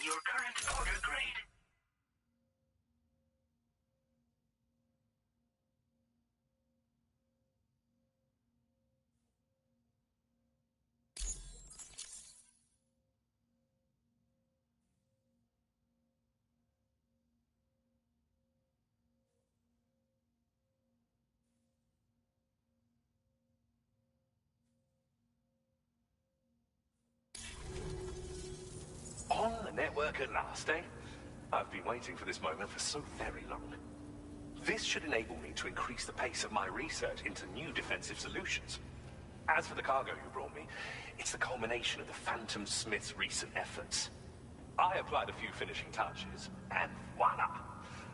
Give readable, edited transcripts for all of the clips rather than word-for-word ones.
your current order grade. On the network at last, eh? I've been waiting for this moment for so very long. This should enable me to increase the pace of my research into new defensive solutions. As for the cargo you brought me, it's the culmination of the Phantom Smith's recent efforts. I applied a few finishing touches, and voila!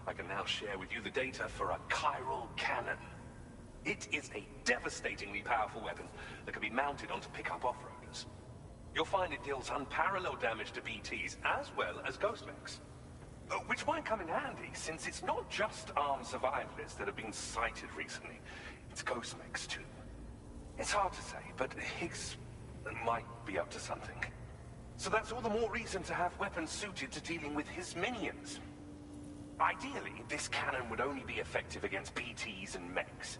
I can now share with you the data for a chiral cannon. It is a devastatingly powerful weapon that can be mounted onto pickup off-roaders. You'll find it deals unparalleled damage to BTs as well as ghost mechs. Which might come in handy, since it's not just armed survivalists that have been sighted recently. It's ghost mechs too. It's hard to say, but Higgs might be up to something. So that's all the more reason to have weapons suited to dealing with his minions. Ideally, this cannon would only be effective against BTs and mechs.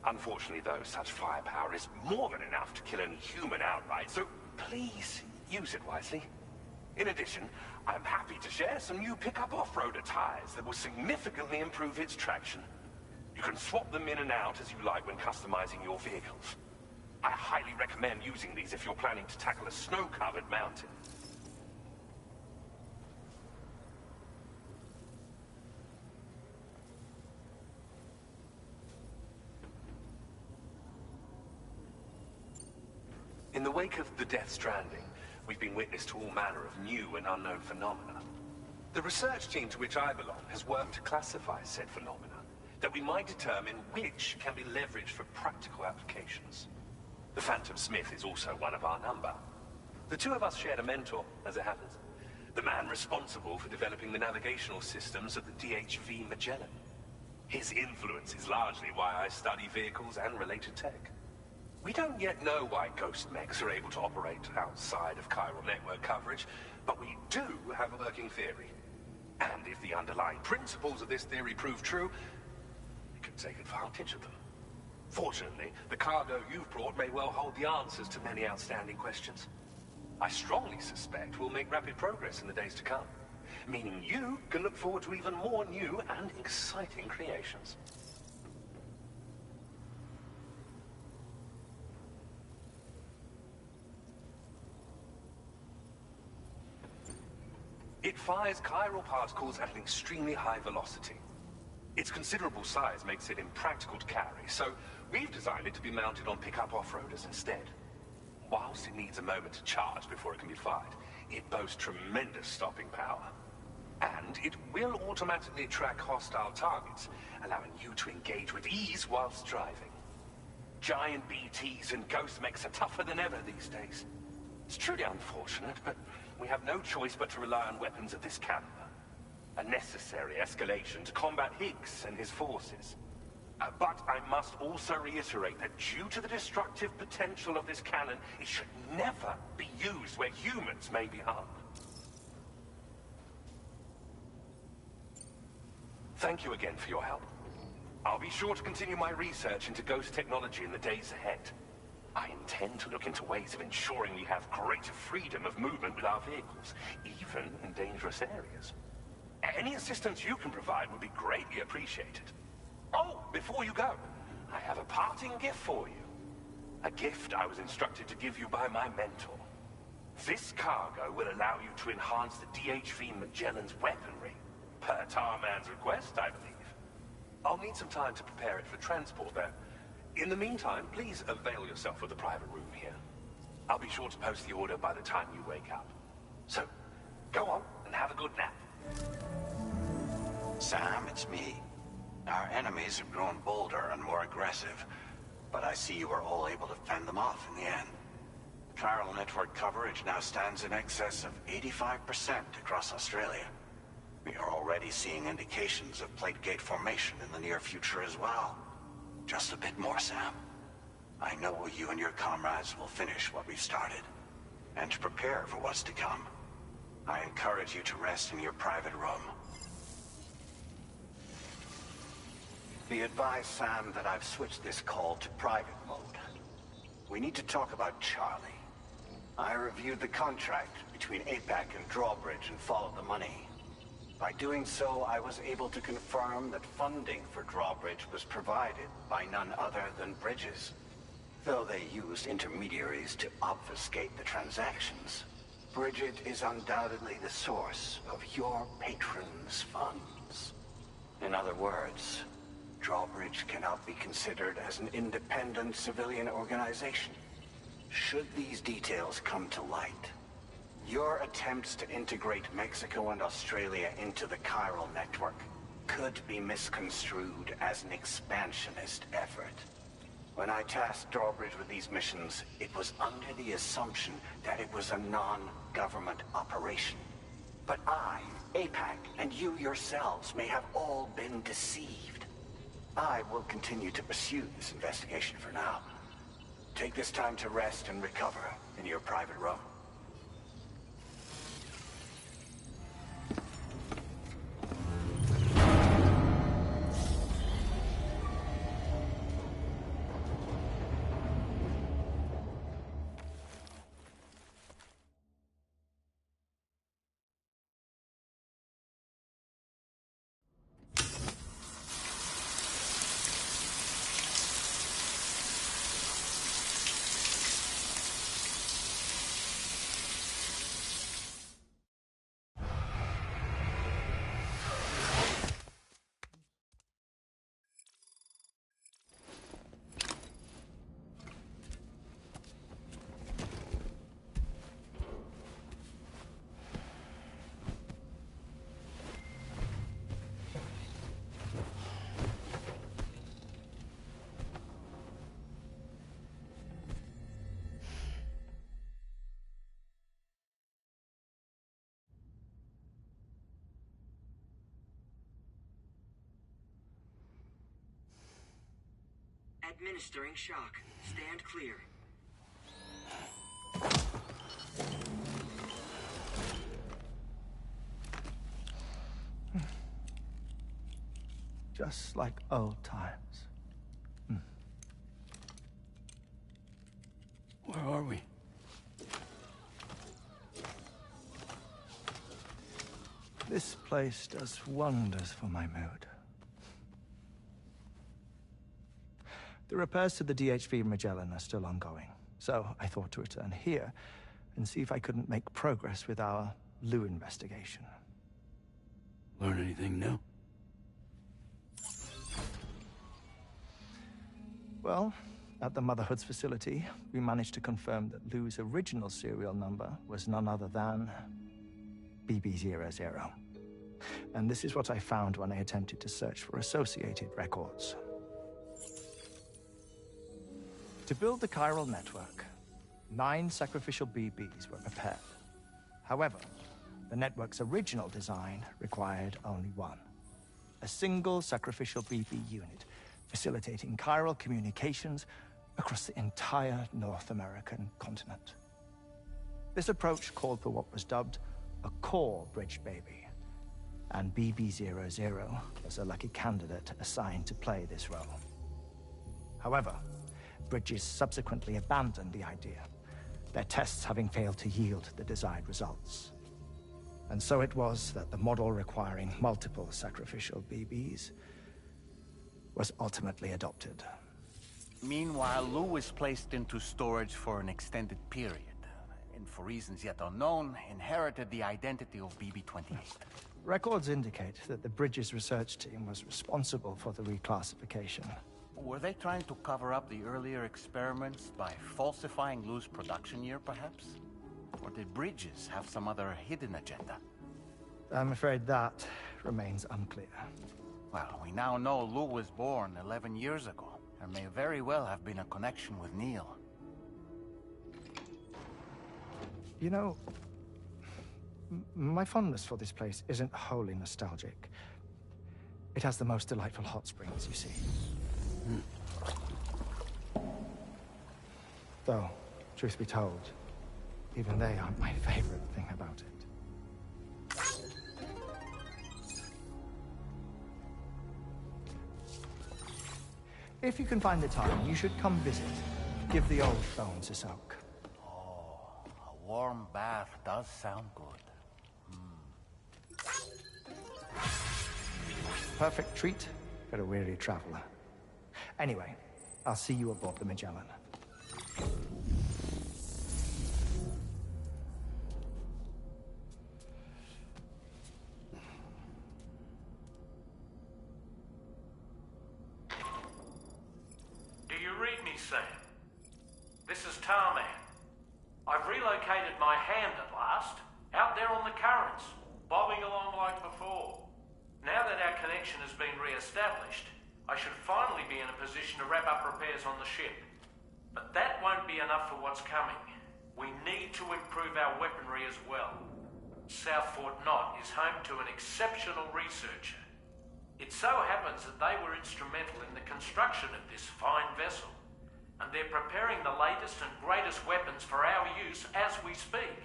Unfortunately, though, such firepower is more than enough to kill any human outright, so please use it wisely. In addition, I'm happy to share some new pickup off-roader tires that will significantly improve its traction. You can swap them in and out as you like when customizing your vehicles. I highly recommend using these if you're planning to tackle a snow-covered mountain. In the wake of the Death Stranding, we've been witness to all manner of new and unknown phenomena. The research team to which I belong has worked to classify said phenomena, that we might determine which can be leveraged for practical applications. The Phantom Smith is also one of our number. The two of us shared a mentor, as it happens. The man responsible for developing the navigational systems of the DHV Magellan. His influence is largely why I study vehicles and related tech. We don't yet know why ghost mechs are able to operate outside of chiral network coverage, but we do have a working theory. And if the underlying principles of this theory prove true, we can take advantage of them. Fortunately, the cargo you've brought may well hold the answers to many outstanding questions. I strongly suspect we'll make rapid progress in the days to come, meaning you can look forward to even more new and exciting creations. It fires chiral particles at an extremely high velocity. Its considerable size makes it impractical to carry, so we've designed it to be mounted on pickup off-roaders instead. Whilst it needs a moment to charge before it can be fired, it boasts tremendous stopping power. And it will automatically track hostile targets, allowing you to engage with ease whilst driving. Giant BTs and ghost mechs are tougher than ever these days. It's truly unfortunate, but we have no choice but to rely on weapons of this caliber. A necessary escalation to combat Higgs and his forces. But I must also reiterate that due to the destructive potential of this cannon, it should never be used where humans may be harmed. Thank you again for your help. I'll be sure to continue my research into ghost technology in the days ahead. I intend to look into ways of ensuring we have greater freedom of movement with our vehicles, even in dangerous areas. Any assistance you can provide would be greatly appreciated. Oh, before you go, I have a parting gift for you. A gift I was instructed to give you by my mentor. This cargo will allow you to enhance the DHV Magellan's weaponry, per Tarman's request, I believe. I'll need some time to prepare it for transport, though. In the meantime, please avail yourself of the private room here. I'll be sure to post the order by the time you wake up. So, go on and have a good nap. Sam, it's me. Our enemies have grown bolder and more aggressive, but I see you were all able to fend them off in the end. Chiral network coverage now stands in excess of 85% across Australia. We are already seeing indications of plate gate formation in the near future as well. Just a bit more, Sam. I know you and your comrades will finish what we've started, and to prepare for what's to come. I encourage you to rest in your private room. Be advised, Sam, that I've switched this call to private mode. We need to talk about Charlie. I reviewed the contract between APAC and Drawbridge and followed the money. By doing so, I was able to confirm that funding for Drawbridge was provided by none other than Bridges. Though they used intermediaries to obfuscate the transactions, Bridget is undoubtedly the source of your patron's funds. In other words, Drawbridge cannot be considered as an independent civilian organization. Should these details come to light, your attempts to integrate Mexico and Australia into the chiral network could be misconstrued as an expansionist effort. When I tasked Drawbridge with these missions, it was under the assumption that it was a non-government operation. But I, APAC, and you yourselves may have all been deceived. I will continue to pursue this investigation for now. Take this time to rest and recover in your private room. Administering shock. Stand clear. Just like old times. Where are we? This place does wonders for my mood. The repairs to the DHV Magellan are still ongoing, so I thought to return here and see if I couldn't make progress with our Lou investigation. Learn anything new? Well, at the Motherhood's facility, we managed to confirm that Lou's original serial number was none other than BB00. And this is what I found when I attempted to search for associated records. To build the chiral network, 9 sacrificial BBs were prepared. However, the network's original design required only 1. A single sacrificial BB unit, facilitating chiral communications across the entire North American continent. This approach called for what was dubbed a core bridge baby, and BB00 was a lucky candidate assigned to play this role. However, Bridges subsequently abandoned the idea, their tests having failed to yield the desired results. And so it was that the model requiring multiple sacrificial BBs was ultimately adopted. Meanwhile, Lou was placed into storage for an extended period, and for reasons yet unknown, inherited the identity of BB-28. Records indicate that the Bridges research team was responsible for the reclassification. Were they trying to cover up the earlier experiments by falsifying Lou's production year, perhaps? Or did Bridges have some other hidden agenda? I'm afraid that remains unclear. Well, we now know Lou was born 11 years ago. There may very well have been a connection with Neil. You know, my fondness for this place isn't wholly nostalgic. It has the most delightful hot springs, you see. Though, truth be told, even they aren't my favorite thing about it. If you can find the time, you should come visit. Give the old bones a soak. Oh, a warm bath does sound good. Perfect treat for a weary traveler. Anyway, I'll see you aboard the Magellan. Do you read me, Sam? This is Tarman. I've relocated my hand at last, out there on the currents, bobbing along like before. Now that our connection has been re-established, I should finally be in a position to wrap up repairs on the ship. But that won't be enough for what's coming. We need to improve our weaponry as well. South Fort Knot is home to an exceptional researcher. It so happens that they were instrumental in the construction of this fine vessel, and they're preparing the latest and greatest weapons for our use as we speak.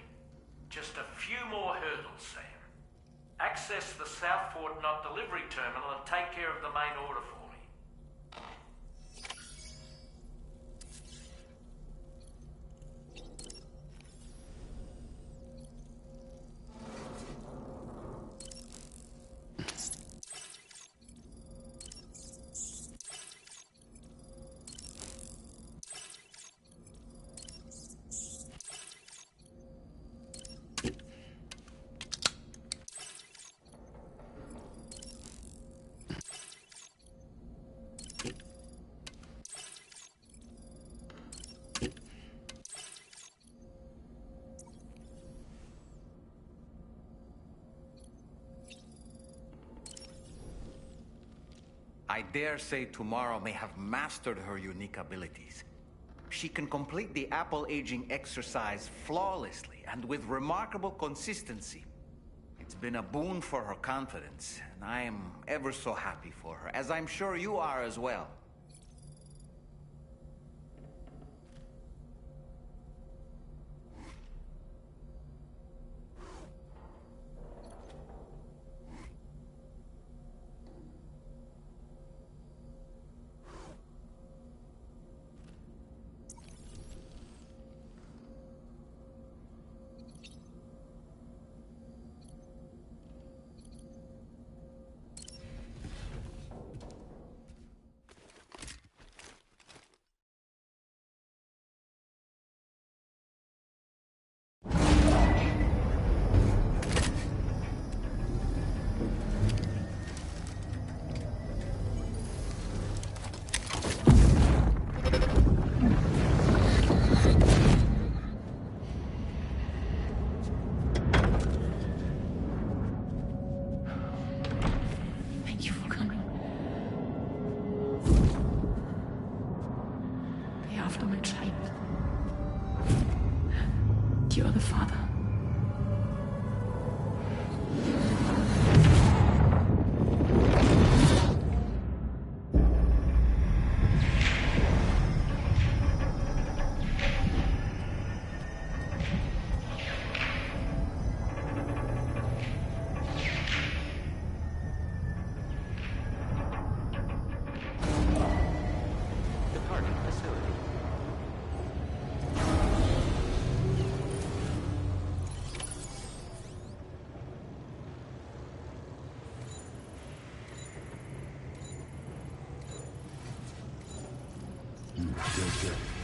Just a few more hurdles, Sam. Access the South Fort Knot delivery terminal and take care of the main order for me. I dare say Tomorrow may have mastered her unique abilities. She can complete the apple aging exercise flawlessly and with remarkable consistency. It's been a boon for her confidence, and I am ever so happy for her, as I'm sure you are as well. Thank you for coming. They are after my child. You are the father. Departing facility. Feels good.